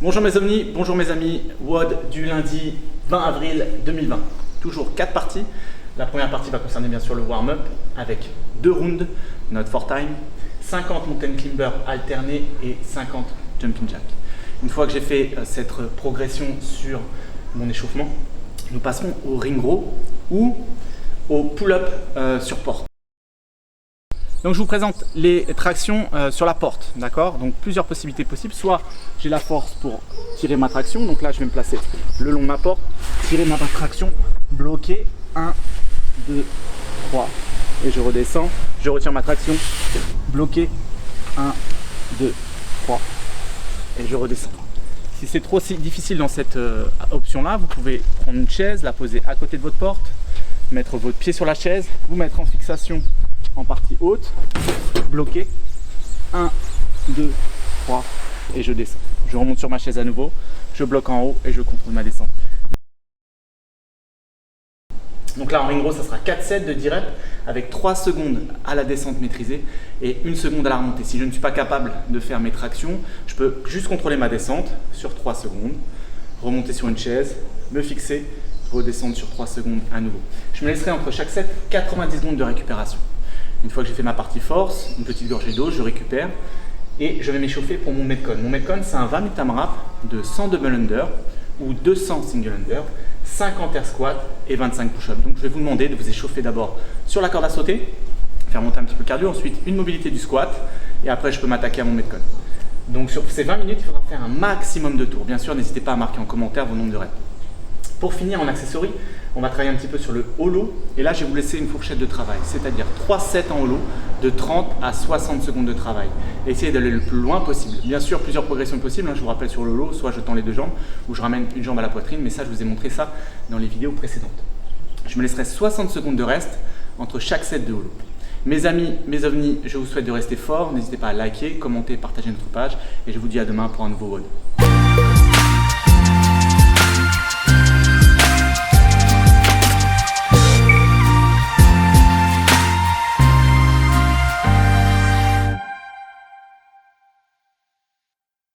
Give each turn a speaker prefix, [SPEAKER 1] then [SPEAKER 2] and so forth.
[SPEAKER 1] Bonjour mes ovnis, bonjour mes amis, WOD du lundi 20 avril 2020. Toujours 4 parties. La première partie va concerner bien sûr le warm-up avec 2 rounds, notre 4 time, 50 mountain climber alternés et 50 jumping jack. Une fois que j'ai fait cette progression sur mon échauffement, nous passerons au ring row ou au pull-up sur porte. Donc je vous présente les tractions sur la porte, d'accord? Donc plusieurs possibilités possibles. Soit j'ai la force pour tirer ma traction, donc là je vais me placer le long de ma porte, tirer ma traction, bloquer, 1, 2, 3 et je redescends, je retire ma traction, bloquer, 1, 2, 3 et je redescends. Si c'est trop difficile dans cette option là, vous pouvez prendre une chaise, la poser à côté de votre porte, mettre votre pied sur la chaise, vous mettre en fixation en partie haute, bloquer, 1, 2, 3 et je descends. Je remonte sur ma chaise à nouveau, je bloque en haut et je contrôle ma descente. Donc là en ring row, ça sera 4 sets de 10 reps avec 3 secondes à la descente maîtrisée et 1 seconde à la remontée. Si je ne suis pas capable de faire mes tractions, je peux juste contrôler ma descente sur 3 secondes, remonter sur une chaise, me fixer, redescendre sur 3 secondes à nouveau. Je me laisserai entre chaque set 90 secondes de récupération. Une fois que j'ai fait ma partie force, une petite gorgée d'eau, je récupère et je vais m'échauffer pour mon Metcon. Mon Metcon, c'est un 20 minutes AMRAP de 100 double under ou 200 single under, 50 air squat et 25 push-up. Donc je vais vous demander de vous échauffer d'abord sur la corde à sauter, faire monter un petit peu le cardio, ensuite une mobilité du squat et après je peux m'attaquer à mon Metcon. Donc sur ces 20 minutes, il faudra faire un maximum de tours. Bien sûr, n'hésitez pas à marquer en commentaire vos nombres de reps. Pour finir en accessory, on va travailler un petit peu sur le holo et là je vais vous laisser une fourchette de travail, c'est-à-dire 3 sets en holo de 30 à 60 secondes de travail. Essayez d'aller le plus loin possible. Bien sûr, plusieurs progressions possibles, je vous rappelle sur le holo, soit je tends les 2 jambes ou je ramène une jambe à la poitrine, mais ça je vous ai montré ça dans les vidéos précédentes. Je me laisserai 60 secondes de reste entre chaque set de holo. Mes amis, mes ovnis, je vous souhaite de rester forts, n'hésitez pas à liker, commenter, partager notre page et je vous dis à demain pour un nouveau WOD.